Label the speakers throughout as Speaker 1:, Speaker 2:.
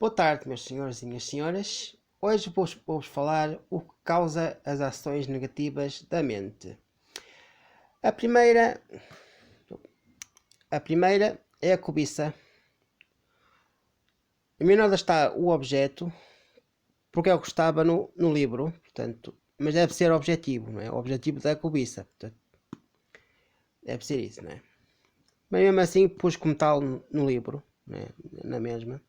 Speaker 1: Boa tarde, meus senhores e minhas senhoras. Hoje vou-vos falar o que causa as ações negativas da mente. A primeira é a cobiça. Em menor está o objeto, porque é o que estava no livro, portanto, mas deve ser objetivo, não é? O objetivo da cobiça, portanto, deve ser isso, não é? Mas mesmo assim pus como tal no livro, não é? Na mesma.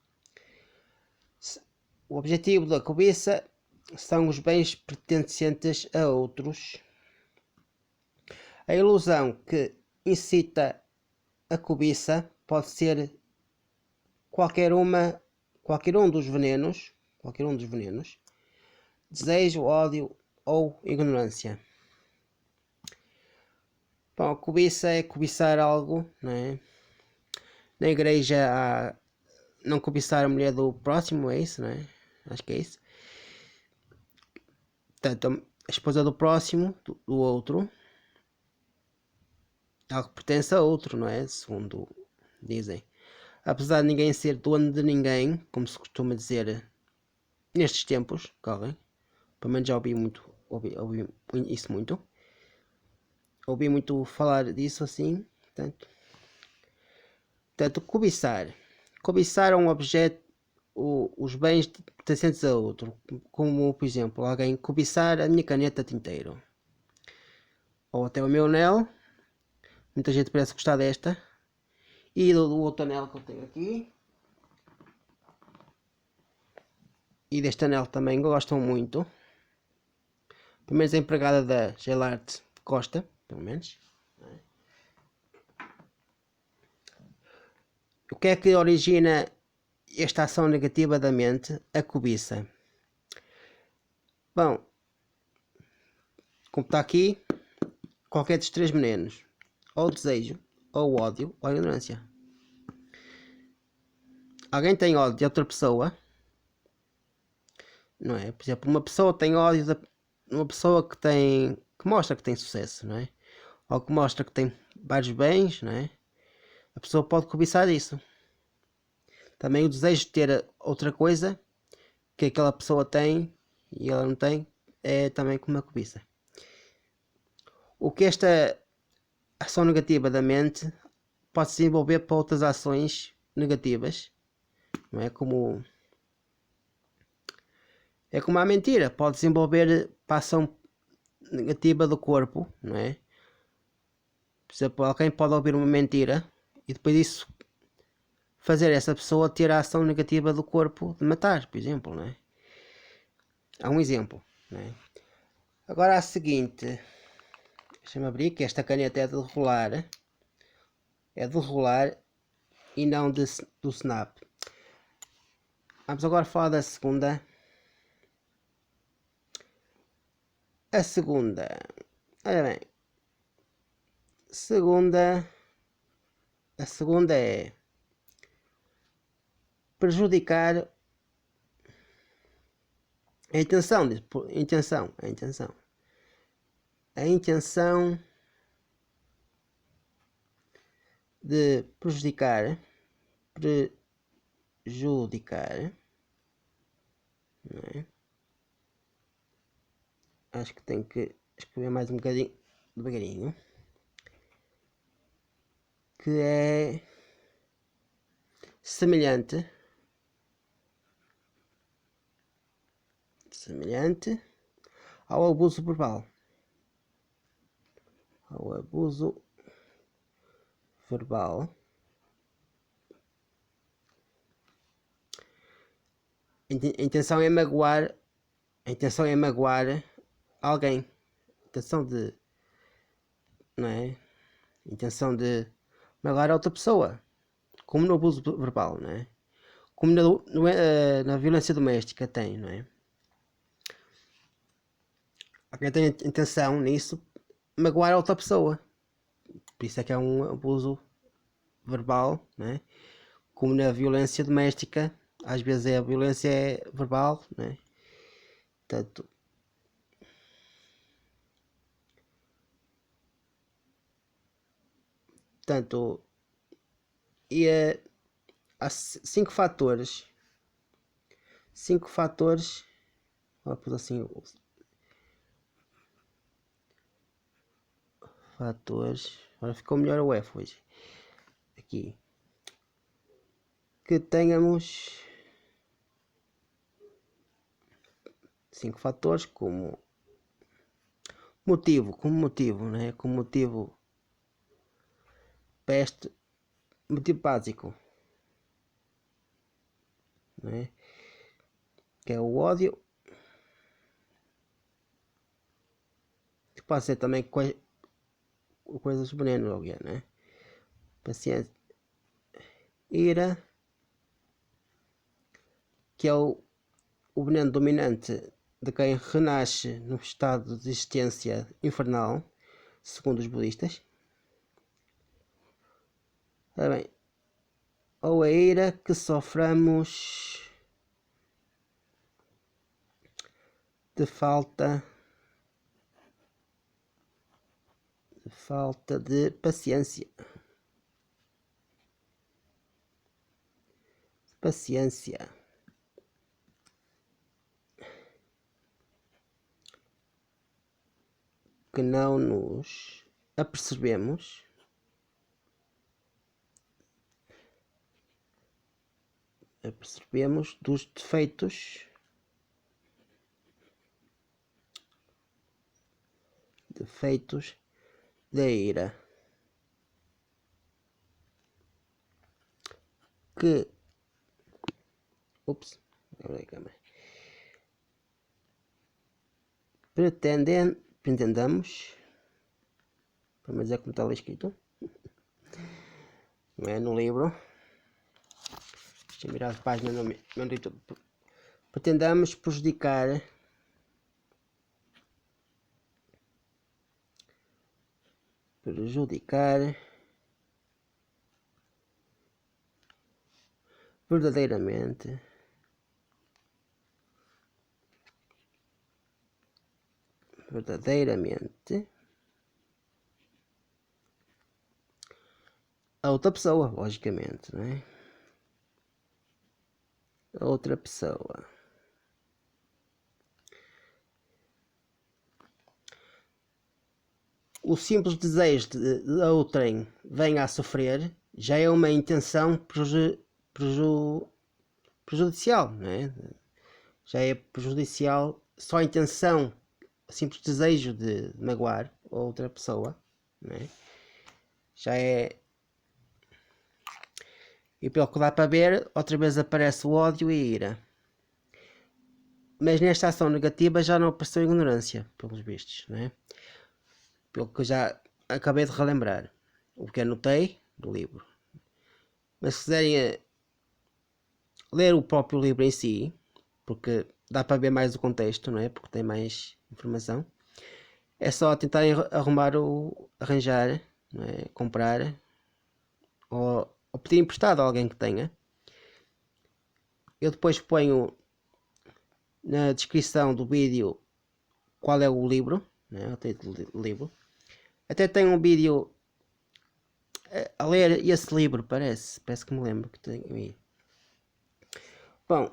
Speaker 1: O objetivo da cobiça são os bens pertencentes a outros. A ilusão que incita a cobiça pode ser qualquer um dos venenos, desejo, ódio ou ignorância. Bom, a cobiça é cobiçar algo, não é? Na igreja há não cobiçar a mulher do próximo, é isso, não é? Acho que é isso. Portanto, a esposa do próximo, do outro, algo que pertence a outro, não é? Segundo dizem. Apesar de ninguém ser dono de ninguém, como se costuma dizer nestes tempos, correm. Pelo menos já ouvi isso muito. Ouvi muito falar disso assim. Portanto, cobiçar. Cobiçar é um objeto, os bens pertencentes a outro. Como, por exemplo, alguém cobiçar a minha caneta tinteiro. Ou até o meu anel. Muita gente parece gostar desta. E do outro anel que eu tenho aqui. E deste anel também gostam muito. Pelo menos a empregada da Gelarte Costa, pelo menos. O que é que origina esta ação negativa da mente? A cobiça. Bom, como está aqui, qualquer dos três venenos, ou desejo, ou ódio, ou ignorância. Alguém tem ódio de outra pessoa, não é? Por exemplo, uma pessoa tem ódio de uma pessoa que mostra que tem sucesso, não é? Ou que mostra que tem vários bens, não é? A pessoa pode cobiçar isso. Também o desejo de ter outra coisa que aquela pessoa tem e ela não tem é também como uma cobiça. O que esta ação negativa da mente pode se desenvolver para outras ações negativas, não é? Como a mentira, pode desenvolver para a ação negativa do corpo, não é? Por exemplo, alguém pode ouvir uma mentira e depois disso fazer essa pessoa ter a ação negativa do corpo de matar, por exemplo, não é? Há um exemplo, não é? Agora a seguinte, deixa-me abrir que esta caneta é de rolar e não do snap. Vamos agora falar da segunda. A segunda, olha bem, a segunda é prejudicar a intenção de prejudicar, não é? Acho que tenho que escrever mais um bocadinho devagarinho, que é semelhante ao abuso verbal. A intenção é magoar alguém. Não é? Intenção de magoar outra pessoa. Como no abuso verbal, não é? Como na violência doméstica tem, não é? Alguém tem intenção nisso, magoar a outra pessoa. Por isso é que é um abuso verbal, não é? Como na violência doméstica, às vezes a violência é verbal, não é? Portanto, há 5 fatores 5 fatores. Vou pôr assim, fatores. Agora ficou melhor o F hoje. Aqui. Que tenhamos 5 fatores como motivo, né? Como motivo peste, motivo básico, né? Que é o ódio, que pode ser também coisas venenos, alguém, né? Paciência, ira, que é o veneno dominante de quem renasce no estado de existência infernal, segundo os budistas. Tá bem. Ou a ira que sofremos de falta de paciência. Que não nos apercebemos dos defeitos da ira, que pretendamos, para dizer como está escrito, não é no livro, deixa eu virar a página no meu livro, pretendamos prejudicar verdadeiramente a outra pessoa, logicamente, né? A outra pessoa. O simples desejo de outrem venha a sofrer já é uma intenção prejudicial, né? Já é prejudicial só a intenção, o simples desejo de magoar outra pessoa, né? Já é. E pelo que dá para ver, outra vez aparece o ódio e a ira. Mas nesta ação negativa já não apareceu ignorância, pelos vistos, né? Pelo que eu já acabei de relembrar. O que anotei do livro. Mas se quiserem ler o próprio livro em si, porque dá para ver mais o contexto, não é? Porque tem mais informação. É só tentarem arranjar, não é? Comprar ou pedir emprestado a alguém que tenha. Eu depois ponho na descrição do vídeo qual é o livro, né? O título do livro. Até tem um vídeo a ler esse livro, parece que me lembro que tenho aí. Bom,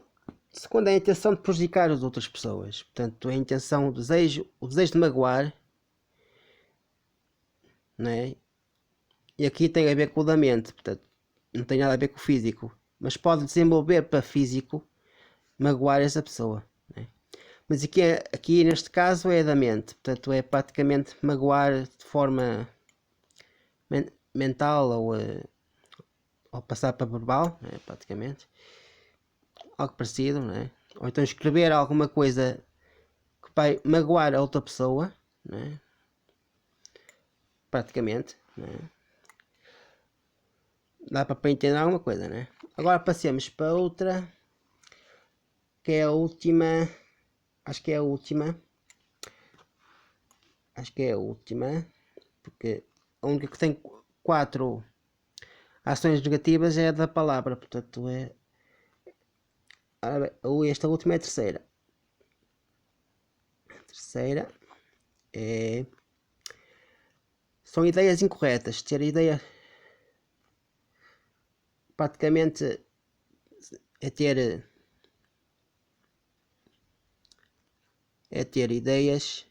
Speaker 1: quando é a intenção de prejudicar as outras pessoas, portanto a intenção, o desejo de magoar, né? E aqui tem a ver com o da mente, portanto não tem nada a ver com o físico, mas pode desenvolver para físico magoar essa pessoa, né? Mas aqui neste caso é da mente, portanto é praticamente magoar de forma mental ou passar para verbal, né? Praticamente algo parecido, né? Ou então escrever alguma coisa que vai magoar a outra pessoa, né? Praticamente, né? Dá para entender alguma coisa, né? Agora passemos para outra, que é a última, acho que é a última, porque a única que tem 4 ações negativas é a da palavra, portanto é esta última é a terceira. A terceira é são ideias incorretas. Ter ideia praticamente é ter é ter ideias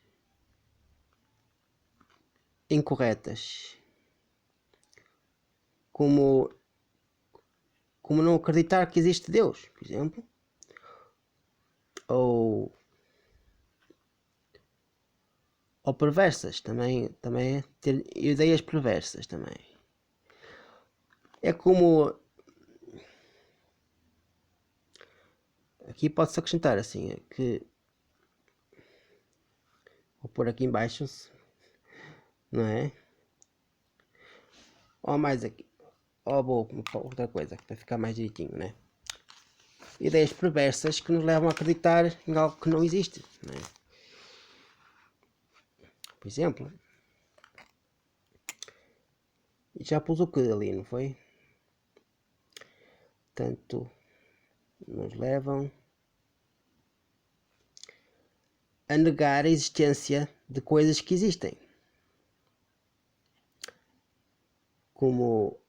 Speaker 1: incorretas, como não acreditar que existe Deus, por exemplo, ou perversas, também ter ideias perversas também. É como aqui pode-se acrescentar assim, que vou pôr aqui em baixo, não é? Ou mais aqui, ou vou outra coisa para ficar mais direitinho, né? Ideias perversas que nos levam a acreditar em algo que não existe, não é? Por exemplo, já pus o que ali, não foi? Tanto nos levam a negar a existência de coisas que existem, como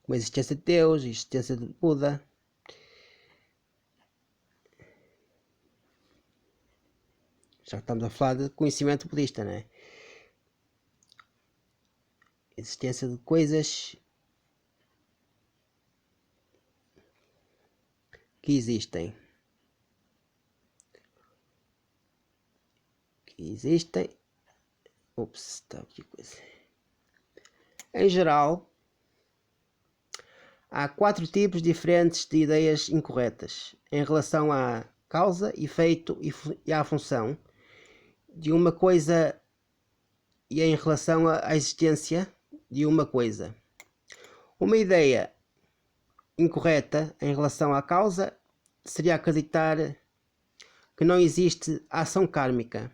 Speaker 1: a existência de Deus, a existência de Buda. Já que estamos a falar de conhecimento budista, né? Existência de coisas que existem. Ups, está aqui coisa. Em geral, há 4 tipos diferentes de ideias incorretas em relação à causa, efeito e à função de uma coisa e em relação à existência de uma coisa. Uma ideia incorreta em relação à causa seria acreditar que não existe ação kármica.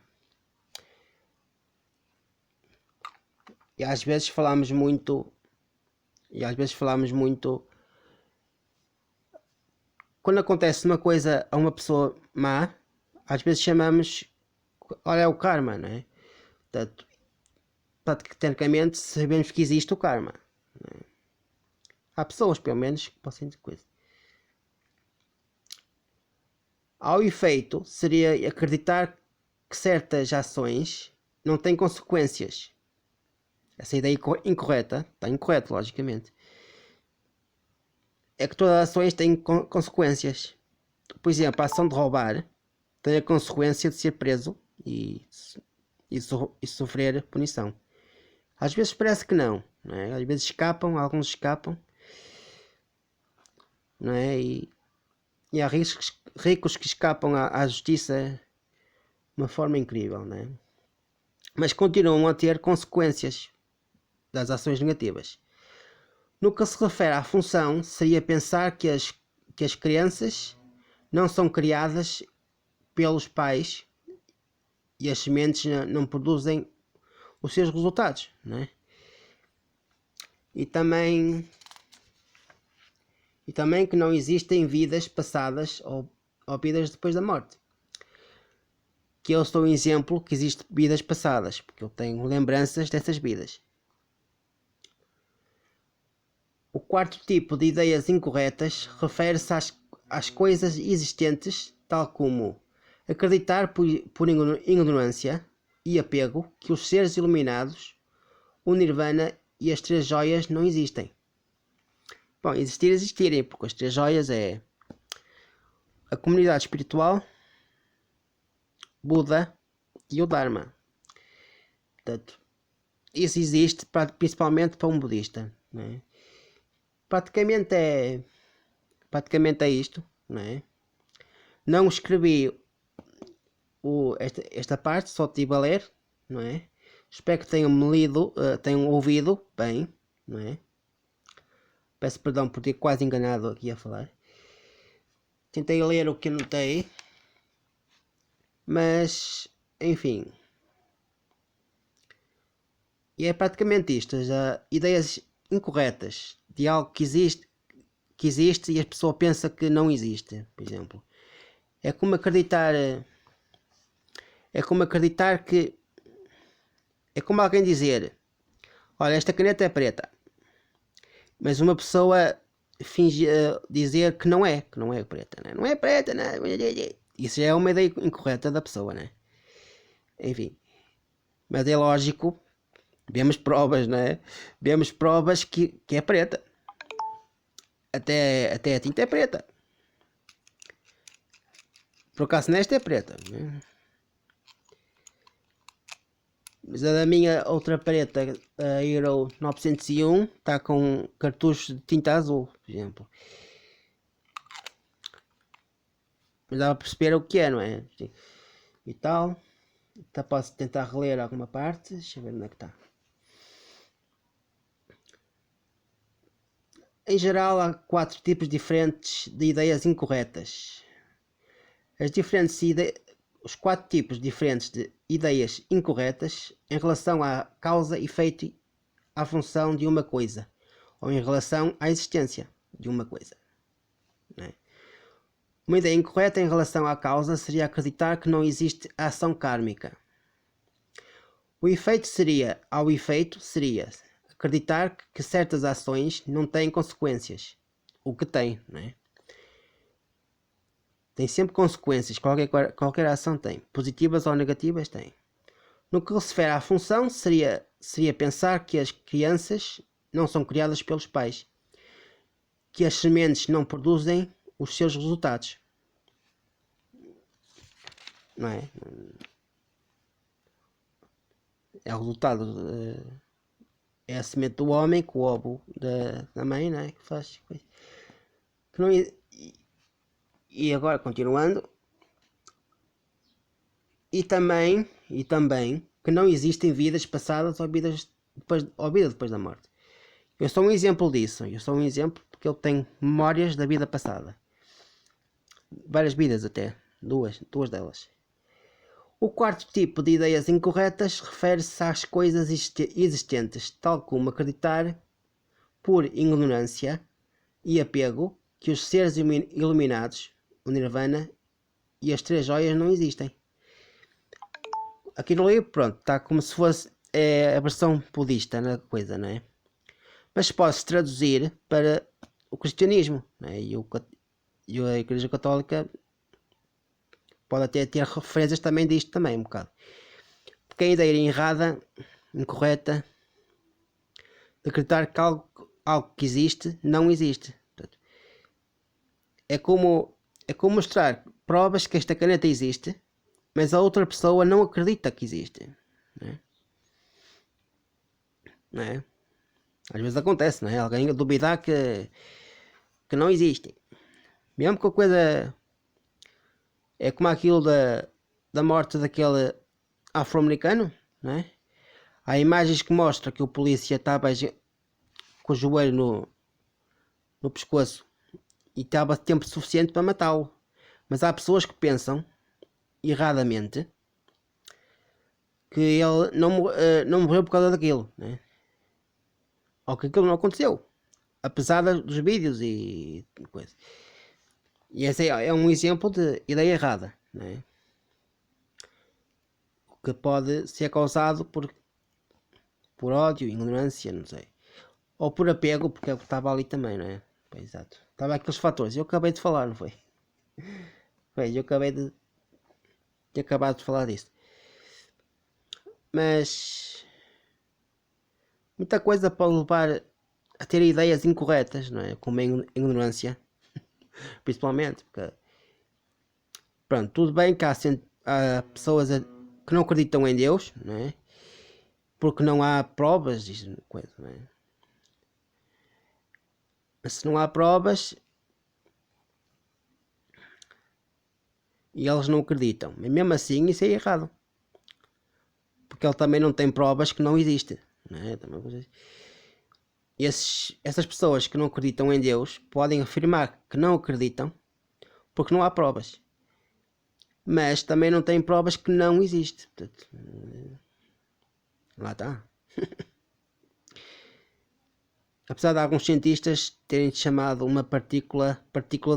Speaker 1: E às vezes falamos muito quando acontece uma coisa a uma pessoa má, às vezes chamamos, olha, é o karma, não é? Portanto, tecnicamente sabemos que existe o karma, não é? Há pessoas, pelo menos, que possam dizer coisa. Ao efeito, seria acreditar que certas ações não têm consequências. Essa ideia incorreta, está incorreto, logicamente, é que todas as ações têm consequências. Por exemplo, a ação de roubar tem a consequência de ser preso e sofrer punição. Às vezes parece que não, é? Às vezes alguns escapam, não é? E há ricos que escapam à justiça de uma forma incrível, não é? Mas continuam a ter consequências das ações negativas. No que se refere à função, seria pensar que as crianças não são criadas pelos pais e as sementes não produzem os seus resultados, não é? E também que não existem vidas passadas ou vidas depois da morte. Que eu sou um exemplo que existem vidas passadas, porque eu tenho lembranças dessas vidas. O 4º tipo de ideias incorretas refere-se às coisas existentes, tal como acreditar por ignorância e apego que os seres iluminados, o nirvana e as 3 joias não existem. Bom, existirem, porque as 3 joias é a comunidade espiritual, Buda e o Dharma. Portanto, isso existe principalmente para um budista, não é? Praticamente é isto, não é? Não escrevi esta parte, só estive a ler, não é? Espero que tenham ouvido bem, não é? Peço perdão por ter quase enganado aqui a falar. Tentei ler o que anotei, mas enfim. E é praticamente isto, já ideias incorretas de algo que existe e a pessoa pensa que não existe, por exemplo. É como acreditar que é como alguém dizer, olha, esta caneta é preta, mas uma pessoa finge dizer que não é preta, não é preta, não é? isso já é uma ideia incorreta da pessoa, né? Enfim, mas é lógico, vemos provas, né? Vemos provas que é preta. Até a tinta é preta. Por acaso nesta é preta, né? Mas a da minha outra preta, a Euro 901, está com cartucho de tinta azul, por exemplo. Mas dá para perceber o que é, não é? E tal. Então posso tentar reler alguma parte. Deixa eu ver onde é que está. Em geral, há 4 tipos diferentes de ideias incorretas. Os 4 tipos diferentes de ideias incorretas em relação à causa, efeito, à função de uma coisa, ou em relação à existência de uma coisa. Né? Uma ideia incorreta em relação à causa seria acreditar que não existe ação kármica. O efeito seria acreditar que certas ações não têm consequências. O que tem, né? Tem sempre consequências, qualquer ação tem. Positivas ou negativas tem. No que se refere à função, seria pensar que as crianças não são criadas pelos pais. Que as sementes não produzem os seus resultados. Não é? É o resultado... é a semente do homem com o ovo da mãe, não é? Que faz coisa. Que não, e agora, continuando, e também que não existem vidas passadas ou vida depois da morte. Eu sou um exemplo disso. Eu sou um exemplo porque eu tenho memórias da vida passada. Várias vidas até. Duas delas. O quarto tipo de ideias incorretas refere-se às coisas existentes, tal como acreditar, por ignorância e apego, que os seres iluminados, o Nirvana e as 3 joias não existem. Aquilo ali, pronto, está como se fosse a versão budista na coisa, não é? Mas pode-se traduzir para o cristianismo, não é? E a Igreja Católica pode até ter referências também disto também, um bocado. Porque a ideia errada, incorreta, de acreditar que algo que existe, não existe. Portanto, é como mostrar provas que esta caneta existe, mas a outra pessoa não acredita que existe. Não é? Às vezes acontece, não é? Alguém duvidar que não existe. Mesmo que a coisa é como aquilo da morte daquele afro-americano, não é? Há imagens que mostram que o polícia estava com o joelho no pescoço e estava tempo suficiente para matá-lo. Mas há pessoas que pensam erradamente que ele não morreu por causa daquilo, né? Ou que aquilo não aconteceu, apesar dos vídeos e coisa. E esse é um exemplo de ideia errada, né? O que pode ser causado por ódio, ignorância, não sei, ou por apego, porque é o que estava ali também, não é? Pois, exato. Estava aqueles fatores. Eu acabei de falar, não foi? Eu acabei de ter acabado de falar disso. Mas muita coisa pode levar a ter ideias incorretas, não é? Como a ignorância, principalmente, porque pronto, tudo bem que há pessoas que não acreditam em Deus, não é? Porque não há provas disso, coisa, não é? Mas se não há provas e eles não acreditam, mas mesmo assim isso é errado, porque ele também não tem provas que não existe, não é? Essas pessoas que não acreditam em Deus podem afirmar que não acreditam porque não há provas, mas também não têm provas que não existe. Portanto, lá está. Apesar de alguns cientistas terem chamado uma partícula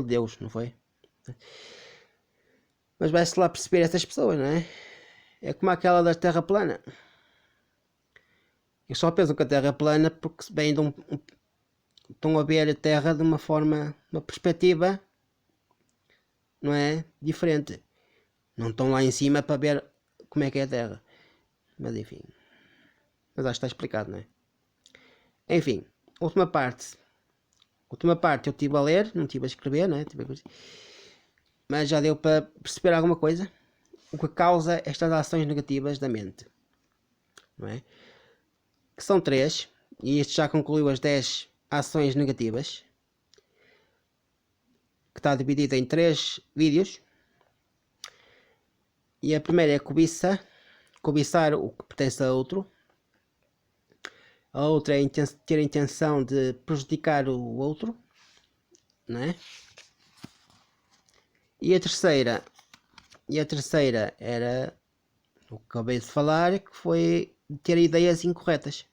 Speaker 1: de Deus, não foi? Mas vai-se lá perceber essas pessoas, não é? É como aquela da Terra plana. Eu só penso que a Terra é plana porque vem de estão a ver a Terra de uma forma, uma perspectiva, não é? Diferente. Não estão lá em cima para ver como é que é a Terra. Mas enfim. Mas acho que está explicado, não é? Enfim, última parte. Última parte eu estive a ler, não estive a escrever, não é? Mas já deu para perceber alguma coisa. O que causa estas ações negativas da mente, não é? Que são 3, e este já concluiu as 10 ações negativas, que está dividida em 3 vídeos. E a primeira é cobiça, cobiçar o que pertence a outro. A outra é ter a intenção de prejudicar o outro, não é? E a terceira era o que acabei de falar, que foi ter ideias incorretas,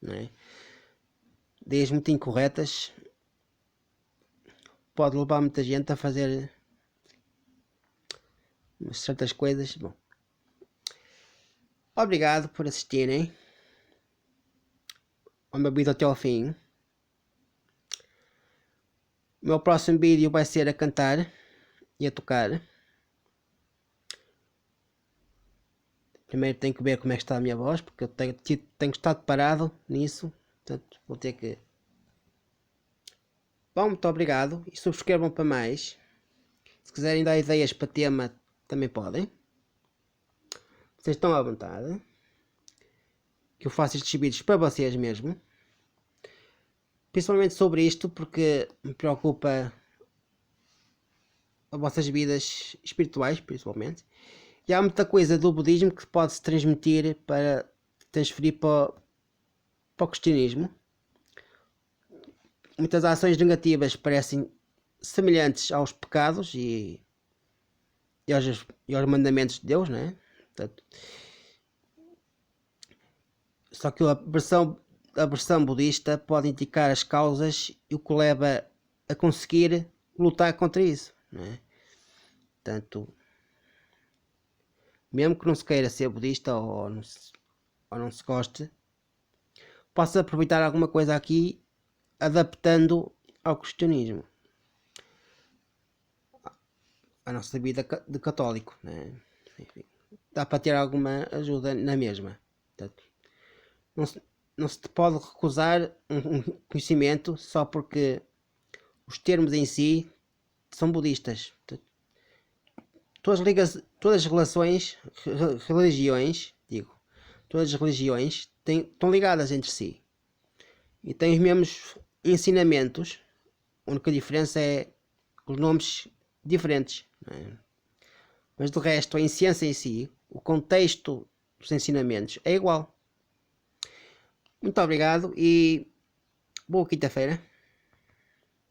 Speaker 1: não é? Ideias muito incorretas pode levar muita gente a fazer certas coisas. Bom, obrigado por assistirem ao meu vídeo até ao fim. O meu próximo vídeo vai ser a cantar e a tocar. Primeiro tenho que ver como é que está a minha voz, porque eu tenho estado parado nisso. Portanto, vou ter que... Bom, muito obrigado. E subscrevam para mais. Se quiserem dar ideias para tema, também podem. Vocês estão à vontade. Que eu faço estes vídeos para vocês mesmo. Principalmente sobre isto, porque me preocupa as vossas vidas espirituais, principalmente. E há muita coisa do budismo que pode-se transmitir para transferir para o cristianismo. Muitas ações negativas parecem semelhantes aos pecados e aos mandamentos de Deus, não é? Portanto, só que a versão budista pode indicar as causas e o que leva a conseguir lutar contra isso, não é? Portanto, mesmo que não se queira ser budista ou não se goste, posso aproveitar alguma coisa aqui adaptando ao cristianismo, a nossa vida de católico, né? Enfim, dá para ter alguma ajuda na mesma. Portanto, não se pode recusar um conhecimento só porque os termos em si são budistas. Portanto, todas as religiões, todas as religiões estão ligadas entre si e têm os mesmos ensinamentos. A única diferença é os nomes diferentes, não é? Mas de resto, a essência em si, o contexto dos ensinamentos é igual. Muito obrigado e boa quinta-feira.